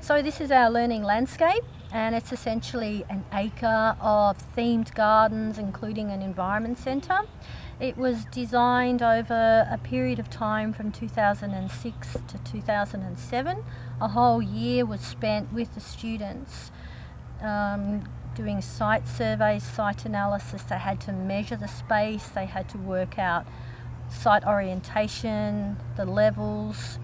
So this is our learning landscape, and it's essentially an acre of themed gardens, including an environment centre. It was designed over a period of time from 2006 to 2007. A whole year was spent with the students doing site surveys, site analysis. They had to measure the space, they had to work out site orientation, the levels,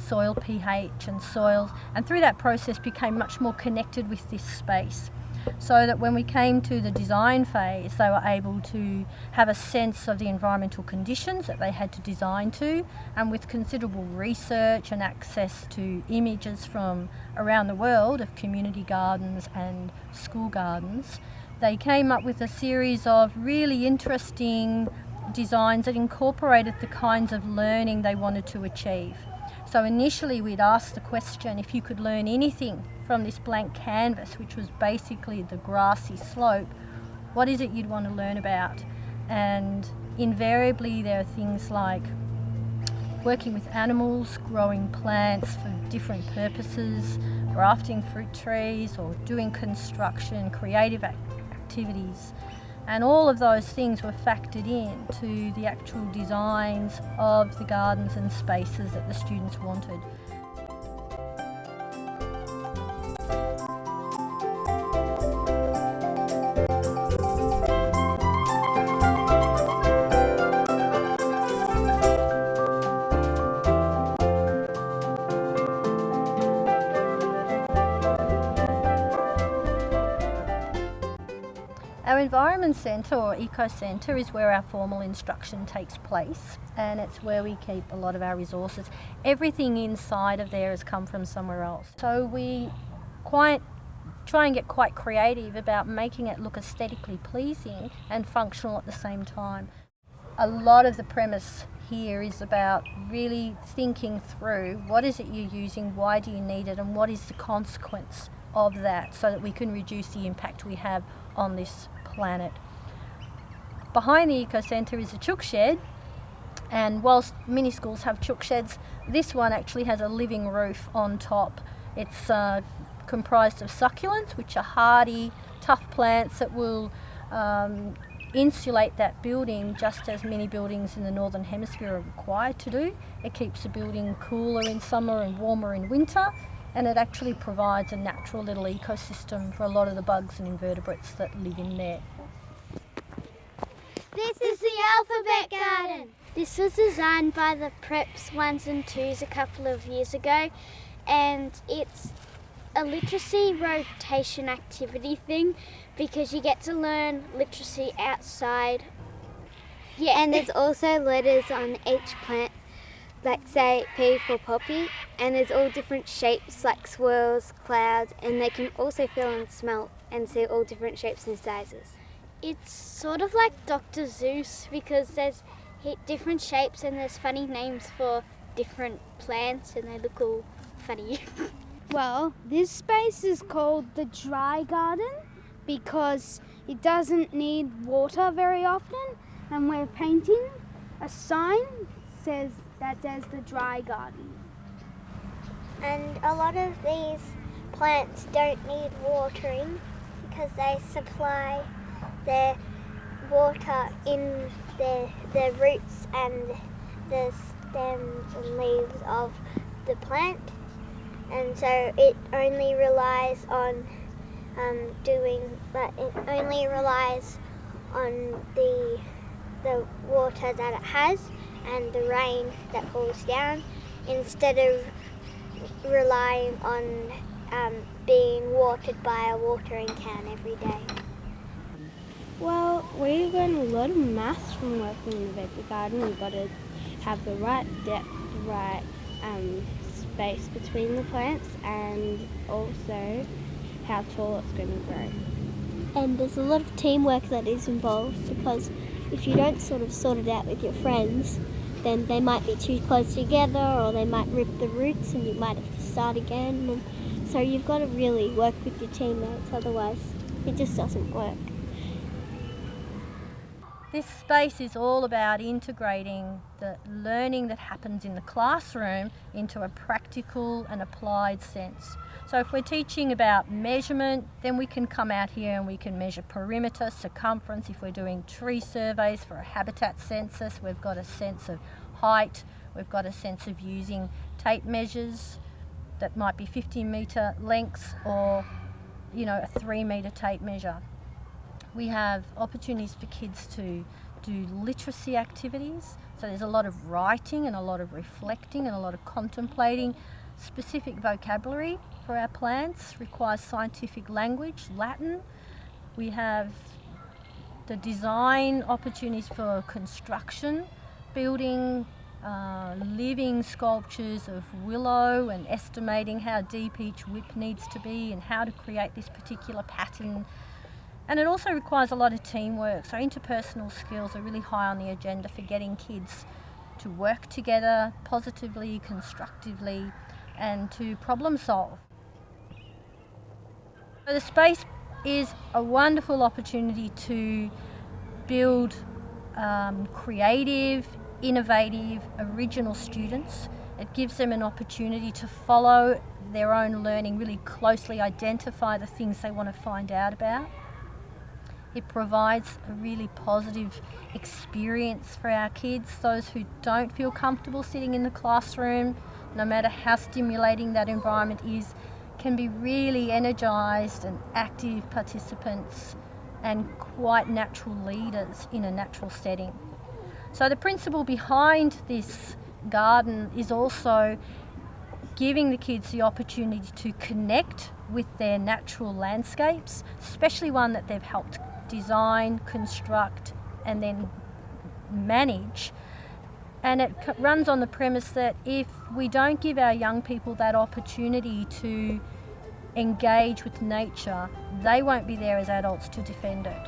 soil pH and soils, and through that process became much more connected with this space, so that when we came to the design phase they were able to have a sense of the environmental conditions that they had to design to, and with considerable research and access to images from around the world of community gardens and school gardens, they came up with a series of really interesting designs that incorporated the kinds of learning they wanted to achieve. So initially we'd asked the question, if you could learn anything from this blank canvas, which was basically the grassy slope, what is it you'd want to learn about? And invariably there are things like working with animals, growing plants for different purposes, grafting fruit trees, or doing construction, creative activities. And all of those things were factored in to the actual designs of the gardens and spaces that the students wanted. Our Environment Centre or Eco Centre is where our formal instruction takes place, and it's where we keep a lot of our resources. Everything inside of there has come from somewhere else. So we try and get quite creative about making it look aesthetically pleasing and functional at the same time. A lot of the premise here is about really thinking through what is it you're using, why do you need it, and what is the consequence of that, so that we can reduce the impact we have on this planet. Behind the Eco Centre is a chook shed, and whilst many schools have chook sheds, this one actually has a living roof on top. It's comprised of succulents, which are hardy, tough plants that will insulate that building just as many buildings in the Northern Hemisphere are required to do. It keeps the building cooler in summer and warmer in winter, and it actually provides a natural little ecosystem for a lot of the bugs and invertebrates that live in there. This is the Alphabet Garden. This was designed by the Preps 1s and 2s a couple of years ago, and it's a literacy rotation activity thing because you get to learn literacy outside. Yeah, and there's also letters on each plant, like say P for poppy, and there's all different shapes like swirls, clouds, and they can also feel and smell and see all different shapes and sizes. It's sort of like Dr. Seuss because there's different shapes and there's funny names for different plants and they look all funny. Well, this space is called the dry garden because it doesn't need water very often, and we're painting a sign that says the dry garden. And a lot of these plants don't need watering because they supply their water in the roots and the stems and leaves of the plant, and so it only relies on the water that it has and the rain that falls down, instead of relying on being watered by a watering can every day. Well, we learn a lot of maths from working in the veggie garden. We've got to have the right depth, the right space between the plants, and also how tall it's going to grow. And there's a lot of teamwork that is involved, because if you don't sort it out with your friends, then they might be too close together, or they might rip the roots and you might have to start again. And so you've got to really work with your teammates, otherwise it just doesn't work. This space is all about integrating the learning that happens in the classroom into a practical and applied sense. So if we're teaching about measurement, then we can come out here and we can measure perimeter, circumference. If we're doing tree surveys for a habitat census, we've got a sense of height. We've got a sense of using tape measures that might be 50-metre lengths or, a 3-metre tape measure. We have opportunities for kids to do literacy activities. So there's a lot of writing and a lot of reflecting and a lot of contemplating. Specific vocabulary for our plants requires scientific language, Latin. We have the design opportunities for construction, building living sculptures of willow and estimating how deep each whip needs to be and how to create this particular pattern. And it also requires a lot of teamwork, so interpersonal skills are really high on the agenda for getting kids to work together positively, constructively, and to problem solve. So the space is a wonderful opportunity to build creative, innovative, original students. It gives them an opportunity to follow their own learning, really closely identify the things they want to find out about. It provides a really positive experience for our kids. Those who don't feel comfortable sitting in the classroom, no matter how stimulating that environment is, can be really energised and active participants and quite natural leaders in a natural setting. So the principle behind this garden is also giving the kids the opportunity to connect with their natural landscapes, especially one that they've helped design, construct, and then manage. And it runs on the premise that if we don't give our young people that opportunity to engage with nature, they won't be there as adults to defend it.